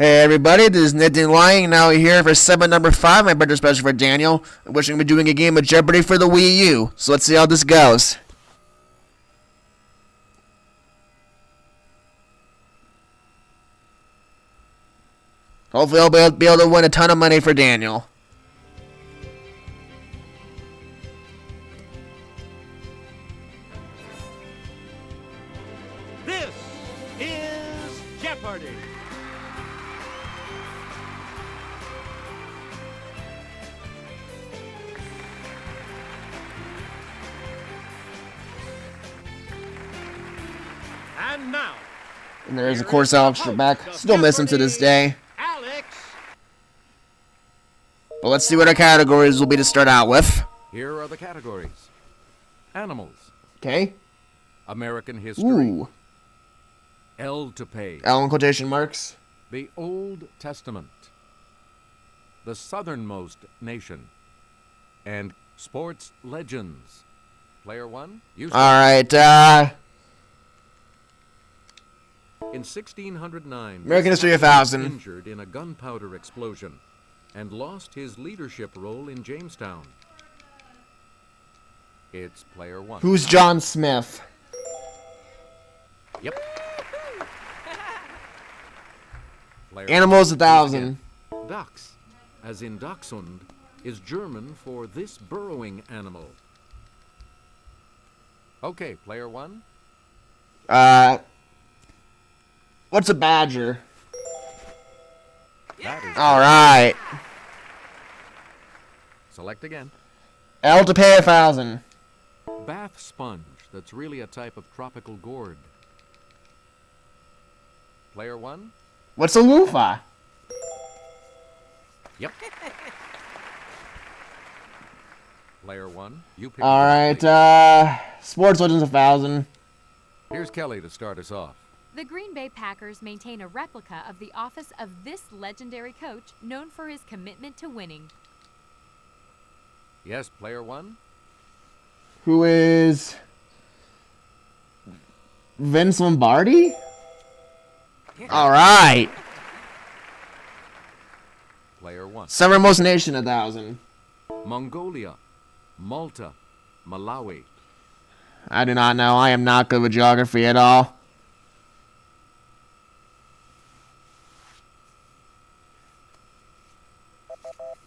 Hey everybody, this is Nick Lying, now here for segment number 5, my birthday special for Daniel, in which I'm going to be doing a game of Jeopardy for the Wii U. So let's see how this goes. Hopefully I'll be able to win a ton of money for Daniel. This is Jeopardy! And now, And there's, of course, Alex Trebek. Still miss him to this day. Alex! But let's see what our categories will be to start out with. Here are the categories. Animals. Okay. American history. Ooh. L to pay. L in quotation marks. The Old Testament. The southernmost nation. And sports legends. Player one. Alright, In 1609, American History was 1000. injured in a gunpowder explosion and lost his leadership role in Jamestown. It's player one. Who's John Smith? Yep. Player Animals one. 1000. Dachs, as in Dachshund, is German for this burrowing animal. Okay, player one. What's a badger? That is Alright. Select again. L to pay 1000. Bath sponge, that's really a type of tropical gourd. Player one. What's a loofah? Yep. Player one. You pick. Alright, Sports Legends 1000. Here's Kelly to start us off. The Green Bay Packers maintain a replica of the office of this legendary coach, known for his commitment to winning. Yes, player one. Who is Vince Lombardi? Alright. Player one. Southernmost Nation 1000. Mongolia, Malta, Malawi. I do not know. I am not good with geography at all.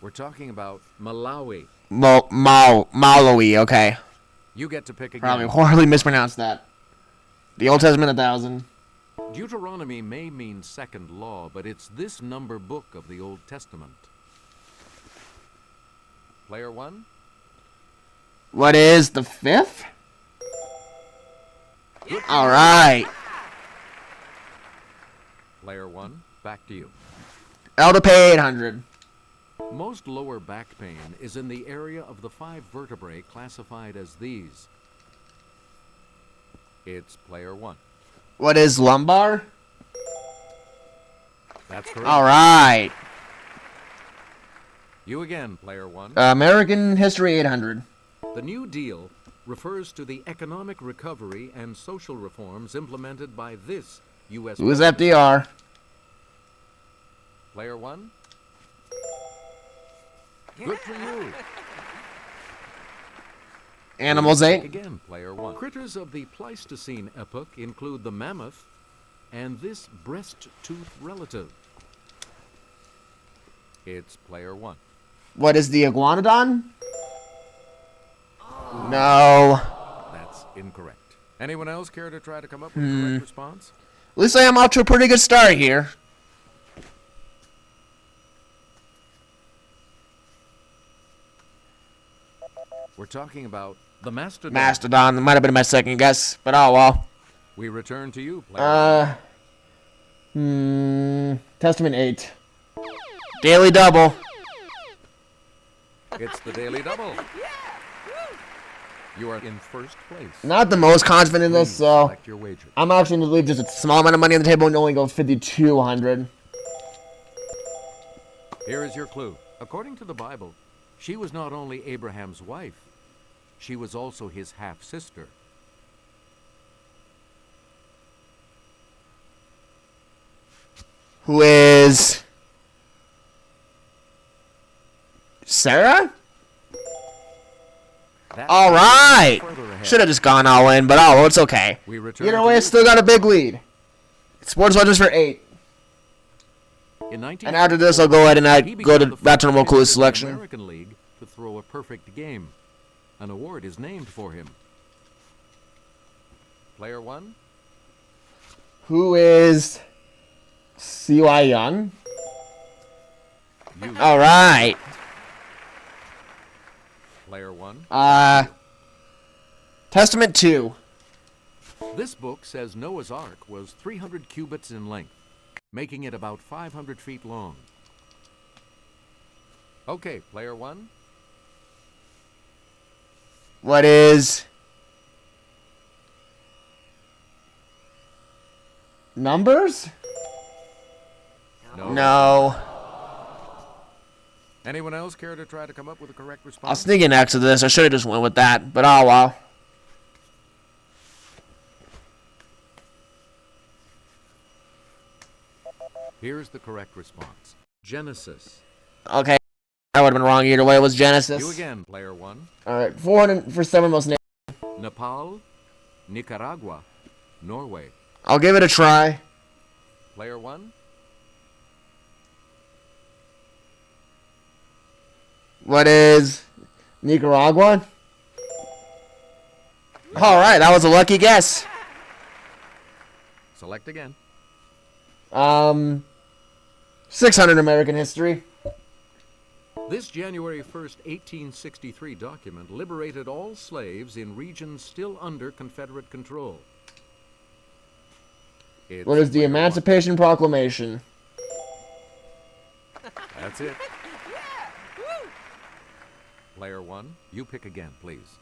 We're talking about Malawi. Malawi, okay. You get to pick again. Probably horribly mispronounced that. The Old Testament 1000. Deuteronomy may mean second law, but it's this number book of the Old Testament. Player one. What is the 5th? Alright. Player one, back to you. L to pay 800. Most lower back pain is in the area of the 5 vertebrae classified as these. It's player one. What is lumbar? That's correct. Alright. You again, player one. American History 800. The New Deal refers to the economic recovery and social reforms implemented by this U.S. Who is president. FDR? Player one. Good for you. Animals Pick 8. again, player one. Critters of the Pleistocene epoch include the mammoth and this breast-tooth relative. It's player one. What is the iguanodon? No. That's incorrect. Anyone else care to try to come up with a correct response? At least I am off to a pretty good start here. We're talking about the mastodon. Mastodon. That might have been my second guess, but oh well. We return to you, player one. Testament 8. Daily double. It's the Daily Double. You are in first place. Not the most confident in this, Please so select your wager. I'm actually going to leave just a small amount of money on the table and only go 5,200. Here is your clue. According to the Bible, she was not only Abraham's wife, she was also his half-sister. Who is is Sarah? That All is right. further ahead. Should have just gone all in, but oh, well, it's okay. We return Either to way, you, it's still got a big lead. Sports Legends for 8. In 19 And after this, I'll go ahead and he go to became the back to first normal pitcher in clue the selection. American League to throw a perfect game. An award is named for him. Player 1, Who is C.Y. Young? you. All right. Player 1. Testament 2. This book says Noah's Ark was 300 cubits in length, making it about 500 feet long. Okay, player 1. What is Numbers? No. Anyone else care to try to come up with a correct I'll response? sneak in next to this. I should have just went with that, but oh well. Here's the correct response. Genesis. Okay, I would have been wrong either way. It was Genesis. You again, player 1. All right, 400 for 7 most names. Nepal, Nicaragua, Norway. I'll give it a try. Player 1. What is Nicaragua? All right, that was a lucky guess. Select again. 600 American history. This January 1st, 1863 document liberated all slaves in regions still under Confederate control. It's What is the player 1. Emancipation Proclamation? That's it. Player 1, you pick again, please.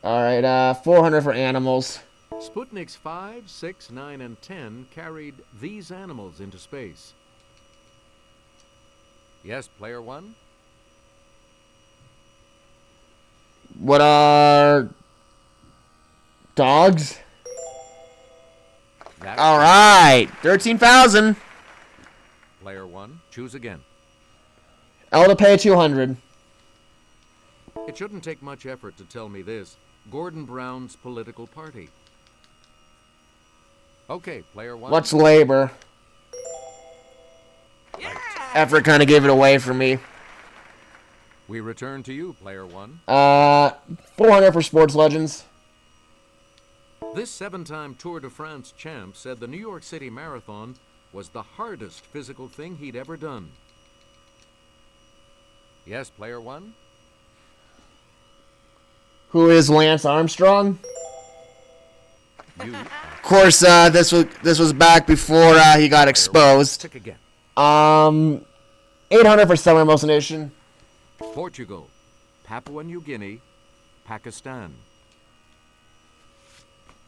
All right, 400 for animals. Sputniks 5, 6, 9, and 10 carried these animals into space. Yes, player 1. What are dogs? That's All right, 13,000. Player 1, choose again. I'll to pay 200. It shouldn't take much effort to tell me this. Gordon Brown's political party. Okay, player 1. What's labor? Effort kind of gave it away for me. We return to you, player 1. 400 for Sports Legends. This 7-time Tour de France champ said the New York City Marathon was the hardest physical thing he'd ever done. Yes, player 1. Who is Lance Armstrong? You Of course, this was back before he got exposed. pick again. 800 for Summer Most Nation. Portugal, Papua New Guinea, Pakistan.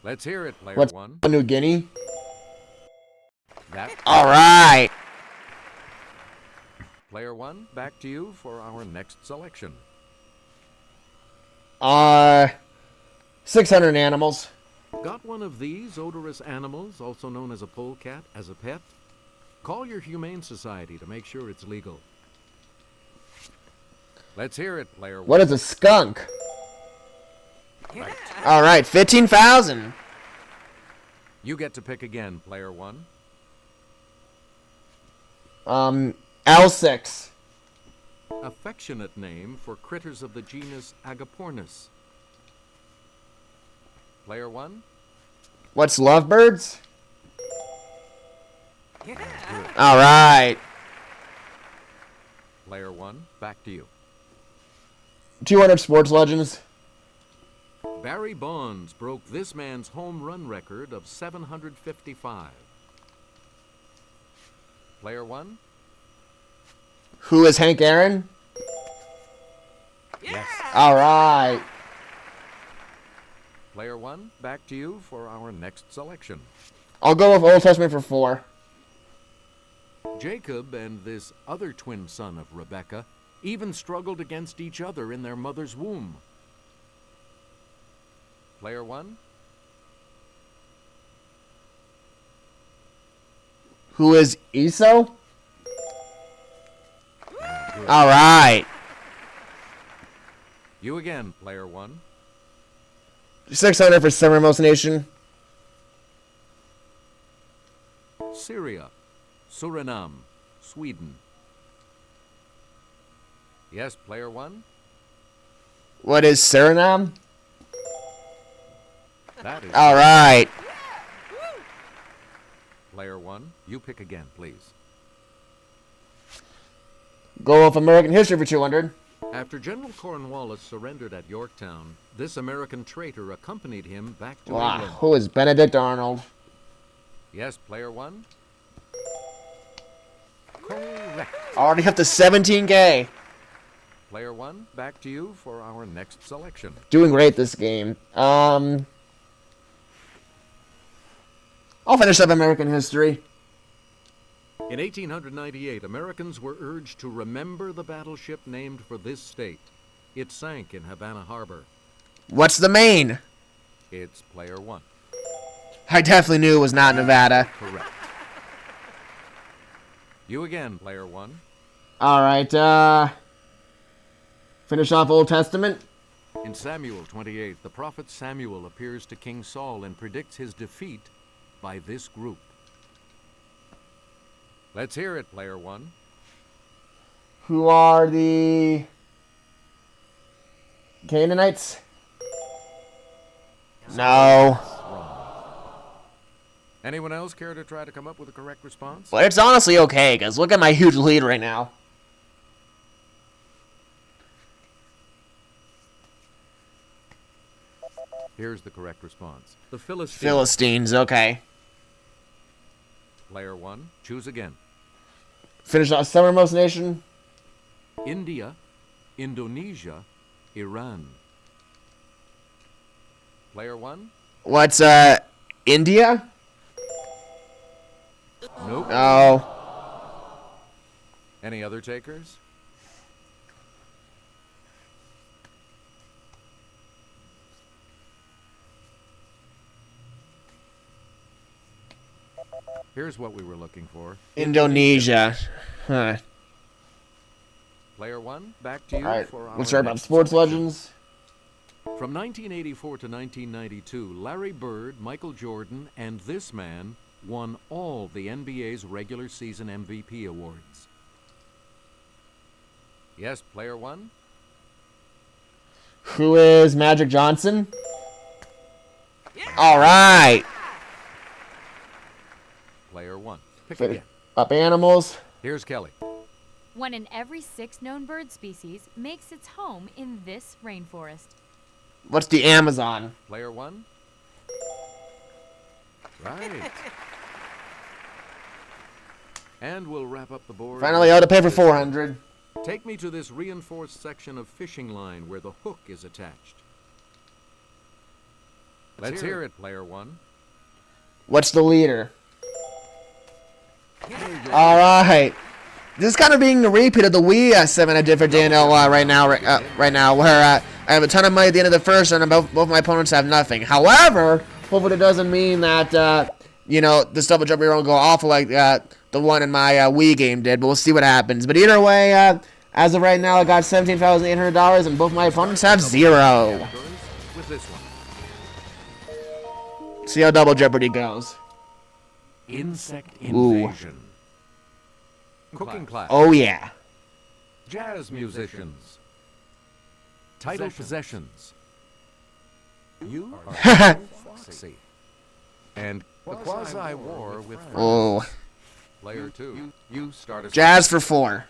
Let's hear it, player What's 1. New Guinea? That All right. player 1, back to you for our next selection. 600 animals. Got one of these odorous animals, also known as a polecat, as a pet? Call your Humane Society to make sure it's legal. Let's hear it, player 1. What is a skunk? All right, 15,000. You get to pick again, player 1. L6. Affectionate name for critters of the genus Agapornis. Player 1. What's lovebirds? All right. Player 1, back to you. 200 Sports Legends. Barry Bonds broke this man's home run record of 755. Player 1. Who is Hank Aaron? Yes. All right. Player 1, back to you for our next selection. I'll go with Old Testament for 4. Jacob and this other twin son of Rebekah even struggled against each other in their mother's womb. Player 1. Who is Esau? good. All right. You again, player one. 600 for Summermost Nation. Syria, Suriname, Sweden. Yes, player one. What is Suriname? That is All right. player one. You pick again, please. Go off American history for 200. After General Cornwallis surrendered at Yorktown, this American traitor accompanied him back to Wow. England. Who is Benedict Arnold? Yes, player one. Correct. Already up to 17K. Player one, back to you for our next selection. Doing great this game. I'll finish up American history. In 1898, Americans were urged to remember the battleship named for this state. It sank in Havana Harbor. What's the main? It's player one. I definitely knew it was not Nevada. Correct. You again, player one. All right. Finish off Old Testament. In Samuel 28, the prophet Samuel appears to King Saul and predicts his defeat by this group. Let's hear it, player one. Who are the Canaanites? No. Anyone else care to try to come up with a correct response? But it's honestly okay, because look at my huge lead right now. Here's the correct response. The Philistines. Philistines, okay. Player one, choose again. Finish off Summermost Nation. India, Indonesia, Iran. Player one? What's, India? Nope. No. Any other takers? Here's what we were looking for. Indonesia. Huh. Player one, back to you Alright, for our let's talk about next sports selection. legends. From 1984 to 1992, Larry Bird, Michael Jordan, and this man won all the NBA's regular season MVP awards. Yes, player one? Who is Magic Johnson? All right. Player one. Pick Fit again. up animals. Here's Kelly. One in every 6 known bird species makes its home in this rainforest. What's the Amazon? Player one? Right. And we'll wrap up the board. Finally, I ought to pay for 400. Take me to this reinforced section of fishing line where the hook is attached. Let's hear it, player one. What's the leader? All right. This is kind of being the repeat of the Wii 7 I did for Daniel right now, where I have a ton of money at the end of the first, and both my opponents have nothing. However, hopefully it doesn't mean that you know, the stuff with Jeopardy won't go awful like the one in my Wii game did. But we'll see what happens. But either way, as of right now, I got $17,800, and both my opponents have 0. With this one. See how Double Jeopardy goes. Insect Ooh. invasion. Cooking class. Oh yeah. Jazz musicians. Title possessions. You are foxy. And the quasi-war with Oh. player two. You start us. Jazz for 4.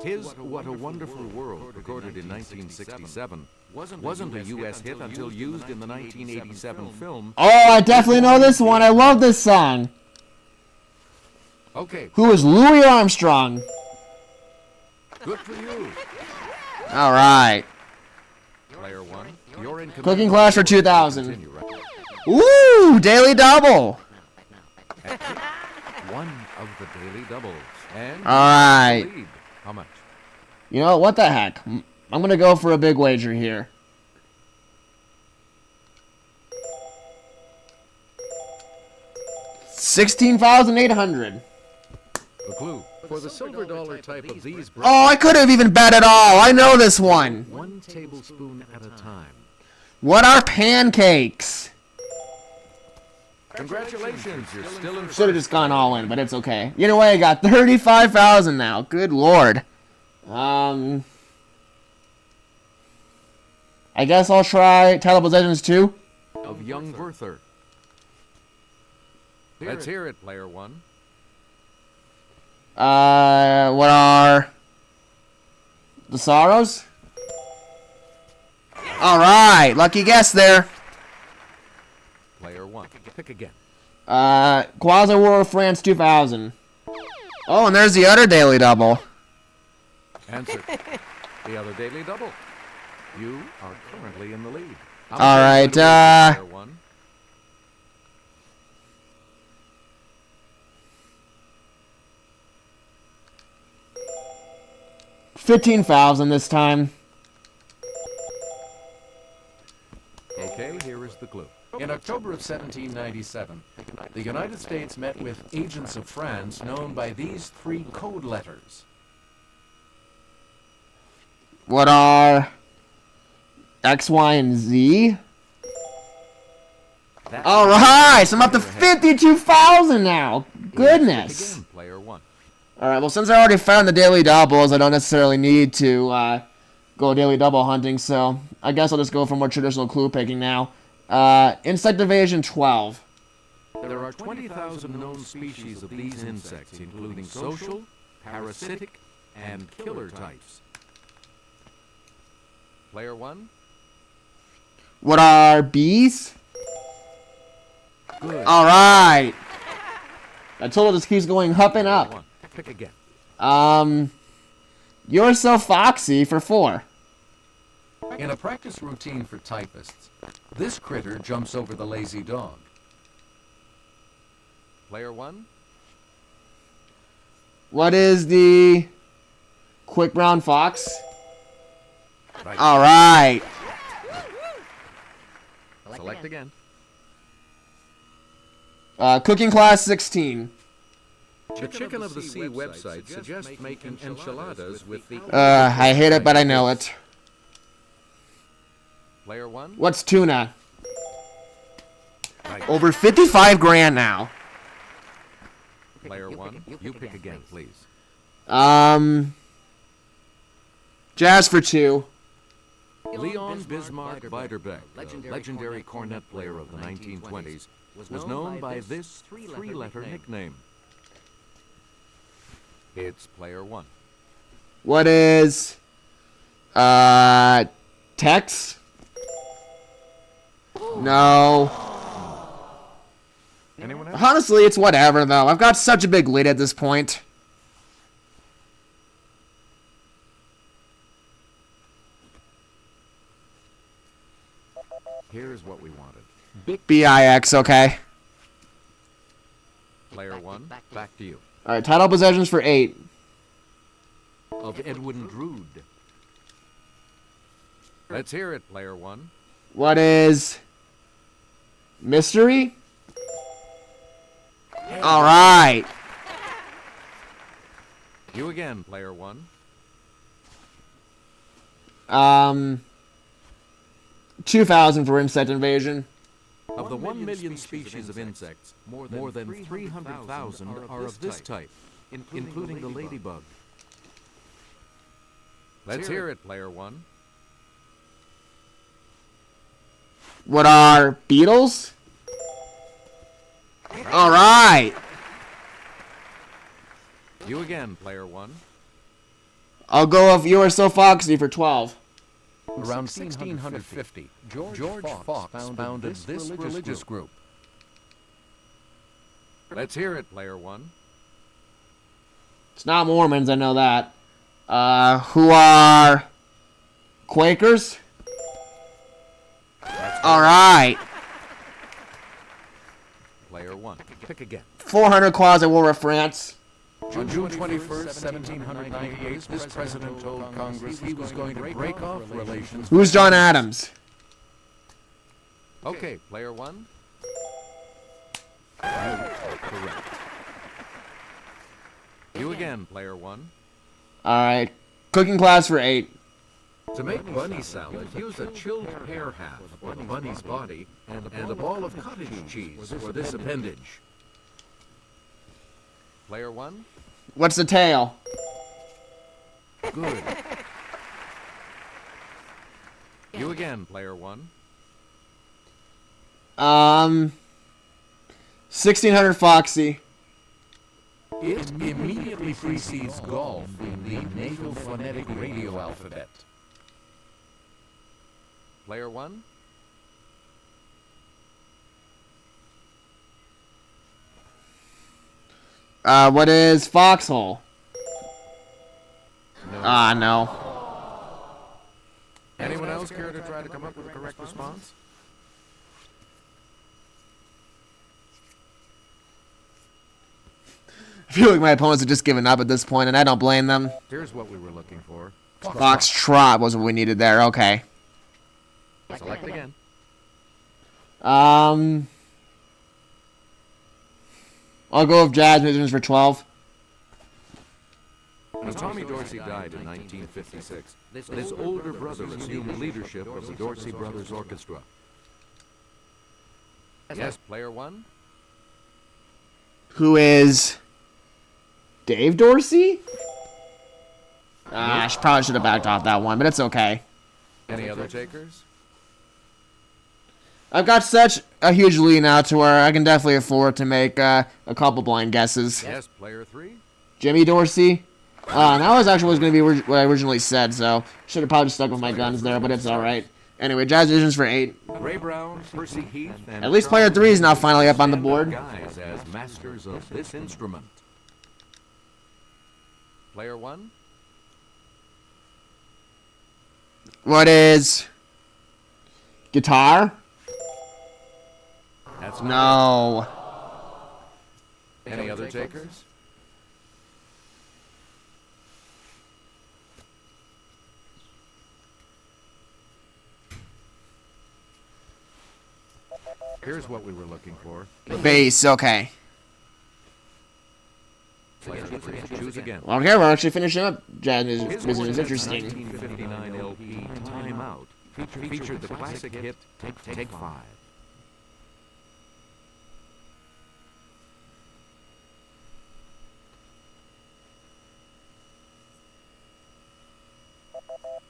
Tis What a Wonderful World, recorded in 1967, wasn't a U.S. hit until used in the 1987 film. Oh, I definitely know this one. I love this song. Okay, Who is Louis Armstrong? good for you. All right. Player one, you're in Cooking class for 2,000. Continue, right? Ooh, daily double. One of the daily doubles. And All right. lead. How much? You know what the heck? I'm gonna go for a big wager here. $16,800. The clue. For the silver dollar type of these Oh, I could have even bet it all. I know this one. 1 tablespoon at a time. What are pancakes? Congratulations, you're still in Should have just gone all in, but it's okay. Either way, I got 35,000 now. Good lord. I guess I'll try Title Possessions 2. of young Werther. Let's hear it, player 1. What are the Sorrows? All right, lucky guess there. Player 1. Pick again. Quasi War of France 2000. Oh, and there's the other Daily Double. Answer. The other daily double. You are currently in the lead. All right, Player 1. 15,000 this time. Okay, here is the clue. In October of 1797, the United States met with agents of France known by these 3 code letters. What are X, Y, and Z? All right, so I'm up to 52,000 now. Goodness. Again, player 1. All right, well, since I already found the Daily Doubles, I don't necessarily need to go Daily Double hunting, so I guess I'll just go for more traditional clue picking now. Insect Evasion 12. There are 20,000 known species of these insects, including social, parasitic, and killer types. Player 1. What are bees? Good. All right. I told it just keeps going up and Player up. 1. Pick again. You're so foxy for 4. In a practice routine for typists, this critter jumps over the lazy dog. Player 1. What is the Quick Brown Fox? Right. All right. Select again. Cooking Class 16. The Chicken of the Sea website suggests making enchiladas with the... I hate it, but I know it. Player 1. What's tuna? Right. Over 55 grand now. Player 1. You pick again, please. Jazz for 2. Leon Bismarck Beiderbecke, the legendary cornet player of the 1920s, was known by this 3-letter nickname. It's player 1. What is Tex? No. Anyone else? Honestly, it's whatever though. I've got such a big lead at this point. Here's what we wanted. BIX, okay. Player 1, back to you. Alright, title possessions for 8. Of Edwin Drood. Let's hear it, player 1. What is mystery? Alright. You again, player 1. 2,000 for insect invasion. Of the 1 million species of insects, more than 300,000 are of this type, including the ladybug. Let's hear it, player 1. What are beetles? Alright. You again, player 1. I'll go with You Are So Foxy for 12. Around 1650, George Fox founded this religious group. Let's hear it, player 1. It's not Mormons, I know that. Who are Quakers? Alright. Player 1. Pick again. 400 Quasi War of France. On June 21st, 1798, this president told Congress he was going to break off relations. Who's John Adams? Okay, player 1. Correct. You again, player 1. Alright. Cooking class for 8. To make bunny salad, use a chilled pear half for the bunny's body and a ball of cottage cheese for this appendage. Player 1. What's the tail? Good. You again, player 1. 1600 Foxy. It immediately precedes golf in the naval phonetic radio alphabet. Player 1. What is foxhole? No. No. Anyone else care to try to come up with a correct response? I feel like my opponents have just given up at this point, and I don't blame them. Here's what we were looking for. Foxtrot was what we needed there. Okay. Select again. I'll go with jazz musicians for 12. When Tommy Dorsey died in 1956, his older brother assumed leadership of the Dorsey Brothers Orchestra. Yes, player 1. Who is Dave Dorsey? I probably should have backed off that one, but it's okay. Any other takers? I've got such a huge lead now to where I can definitely afford to make a couple blind guesses. Yes, player 3. Jimmy Dorsey? That was actually was going to be what I originally said, so should have probably stuck with my guns there, but it's alright. Anyway, jazz musicians for 8. Ray Brown, Percy Heath, and At least player 3 is now finally up on the board. Guys as masters of this instrument. Player 1. What is guitar? That's No. Any other takers? Here's what we were looking for. Bass, okay. Player 3. Choose again. Okay, we're actually finishing up jazz His musicians. Interesting. 1959 LP, Time Out, featured the classic hit Take 5.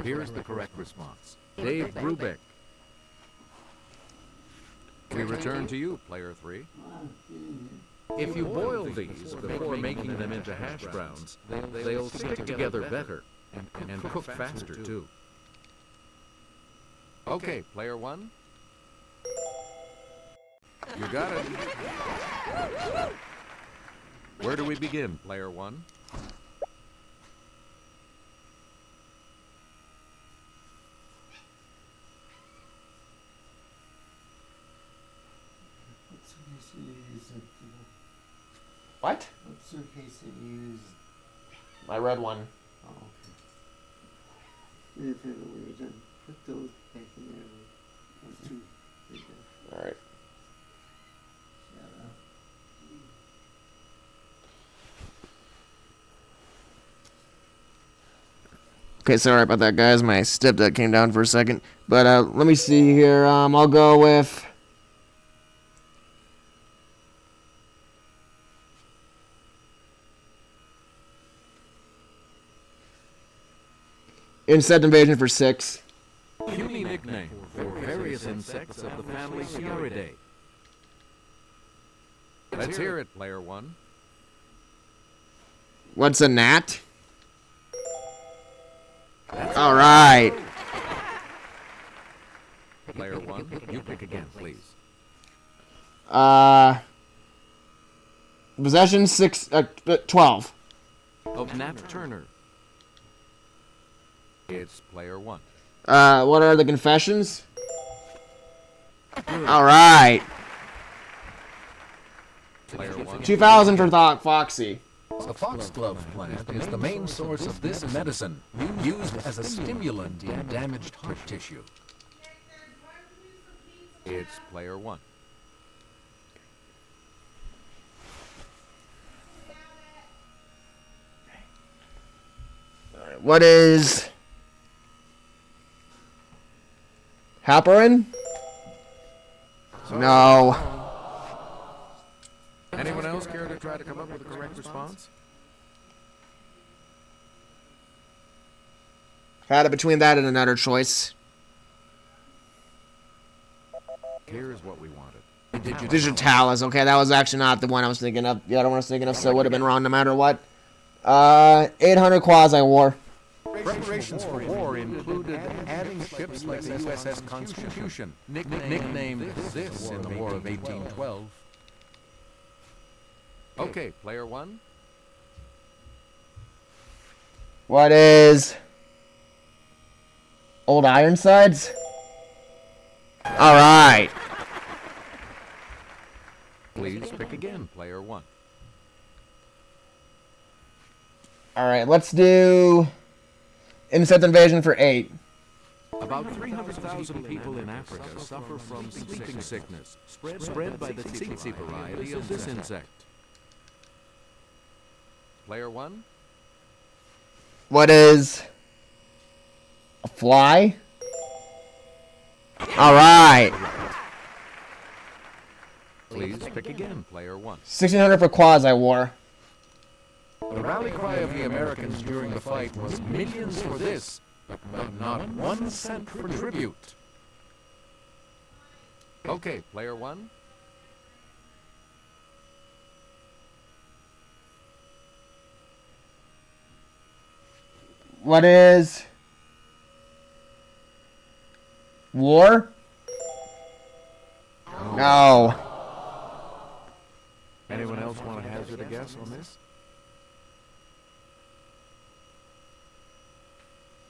Here's the correct response. Dave Brubeck. We return to you, player 3. If you boil these before making them into hash browns, they'll stick together better and cook faster too. Okay, player 1. You got it. Where do we begin, player 1? What? What suitcase did you use? My red one. Oh, okay. If it were done, put those back in there. Those two. Right there. Alright. Shut up. Okay, sorry about that, guys. My stepdad came down for a second. But let me see here. I'll go with insect invasion for 6. Puny nickname for various insects of the family Sciuridae. Let's hear it, player 1. What's a gnat? All right. Player 1, you pick again, please. Possession 12. Of Nat Turner. It's player 1. What are the confessions? All right. Player 1. 2000 for Foxy. The foxglove plant is the main source of this medicine, used as a stimulant in damaged heart tissue. It's player 1. What is Halperin? No. Anyone else care to try to come up with a correct response? Had it between that and another choice. Here's what we wanted. Digitalis. Okay, that was actually not the one I was thinking of. The other one I was thinking of, so it would have been wrong no matter what. 800 Quasi-War. Preparations for war included adding ships like the USS Constitution, nicknamed this in the War of 1812. Okay, player one. What is Old Ironsides? All right. Please pick again, player one. All right, let's do Insect Invasion for 8. About 300,000 people in Africa suffer from sleeping sickness, spread by the tsetse variety of this insect. Player one. What is a fly? All right. Please pick again, player one. 1600 for Quasi-War. The rally cry of the Americans during the fight was millions for this, but not 1 cent for tribute. Okay, player one. What is War? No. Anyone else want to hazard a guess on this?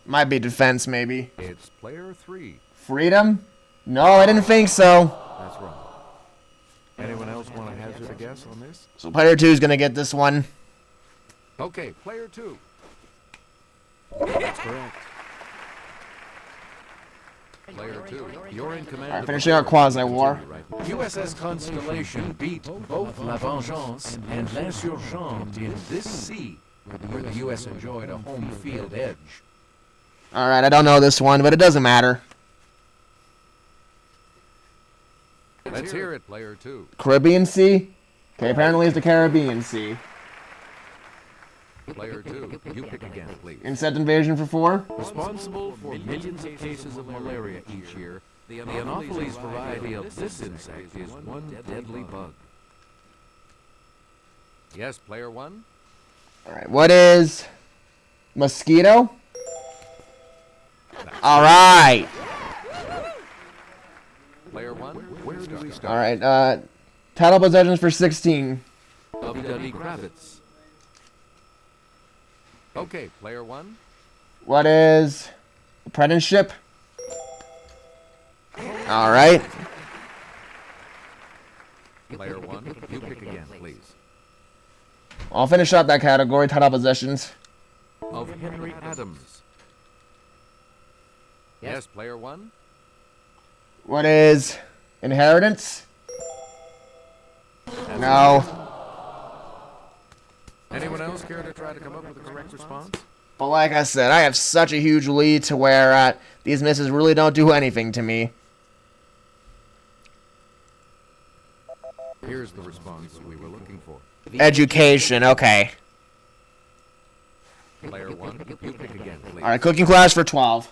Might be defense, maybe. It's player three. Freedom? No, I didn't think so. That's right. Anyone else want to hazard a guess on this? So player 2 is gonna get this one. Okay, player two. That's correct. Player two, you're in command. Alright, of finishing our Quasi-War. USS Constellation beat both La Vengeance and L'Insurgente in this sea, where the U.S. enjoyed a home field edge. Alright, I don't know this one, but it doesn't matter. Let's hear it, player two. Caribbean Sea? Okay, apparently it's the Caribbean Sea. Player two, you pick again, please. Insect Invasion for 4? Responsible for millions of cases of malaria each year, the Anopheles variety of this insect is one deadly bug. Yes, player one. Alright, what is Mosquito? Alright. Player one, where do we start? Alright, title possessions for 16. W.W. Kravitz. Okay, player one. What is Apprenticeship? Alright. Player one, you pick again, please. I'll finish up that category, title possessions. Of Henry Adams. Yes, player one. What is Inheritance? No. Anyone else care to try to come up with a correct response? But like I said, I have such a huge lead to where these misses really don't do anything to me. Here's the response we were looking for. Education, okay. Player one, you pick again, please. Alright, cooking class for 12.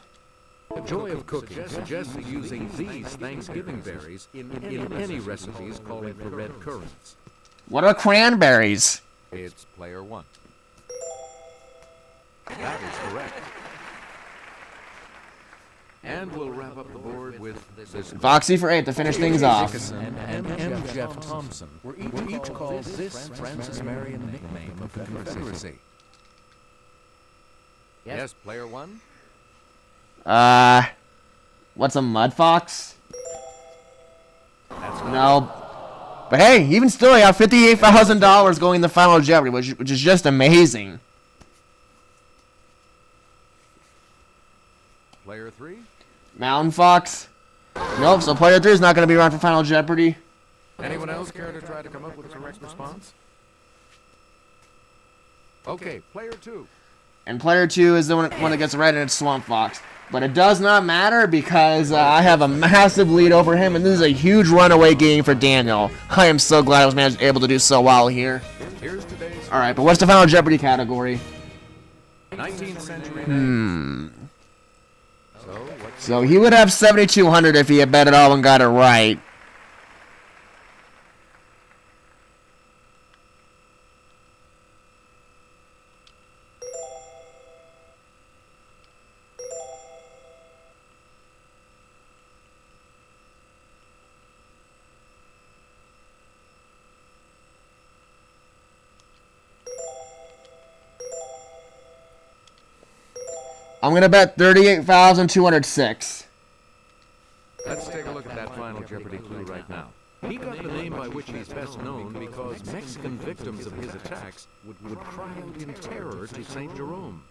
The joy of cooking suggests using these Thanksgiving berries in any recipes calling for red currants. What are cranberries? It's player one. That is correct. And we'll wrap up the board with this. Foxy for 8 to finish things off. And Jeff Thompson were each called this Francis Marion nickname of the Confederacy. Yes, player one. What's a mud fox? No. But hey, even still, I got $58,000 going to Final Jeopardy, which is just amazing. Player three. Mountain fox? Nope, so player 3 is not going to be around for Final Jeopardy. Anyone else care to try to come up with a correct response? Okay, player two. And player 2 is the one that gets right, and it's Swamp Fox. But it does not matter because I have a massive lead over him, and this is a huge runaway game for Daniel. I am so glad I was able to do so well here. Alright, but what's the final Jeopardy category? 19th century. So he would have 7,200 if he had bet it all and got it right. I'm going to bet 38,206. Let's take a look at that final Jeopardy clue right now. He got the name by which he's best known because Mexican victims of his attacks would cry out in terror to St. Jerome.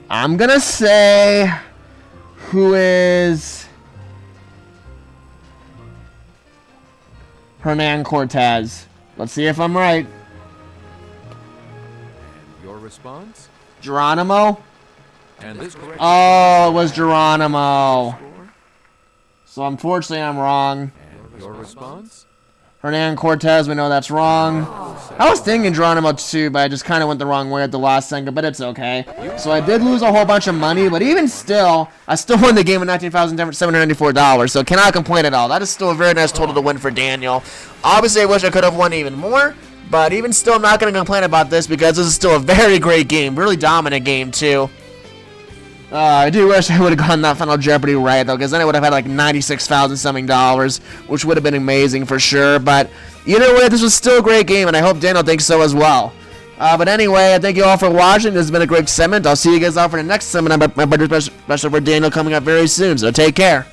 I'm going to say who is Hernan Cortez. Let's see if I'm right. Your response? Geronimo? And this correct. Oh, it was Geronimo. So unfortunately, I'm wrong. And your response? Hernan Cortez, we know that's wrong. I was thinking Geronimo too, but I just kind of went the wrong way at the last second, but it's okay. So I did lose a whole bunch of money, but even still, I still won the game with $19,794, so cannot complain at all. That is still a very nice total to win for Daniel. Obviously, I wish I could have won even more, but even still, I'm not going to complain about this because this is still a very great game, really dominant game too. I do wish I would have gotten that final Jeopardy right, though, because then I would have had like $96,000 something, which would have been amazing for sure. But either way, this was still a great game, and I hope Daniel thinks so as well. But anyway, I thank you all for watching. This has been a great segment. I'll see you guys all for the next segment. My buddy special for Daniel coming up very soon, so take care.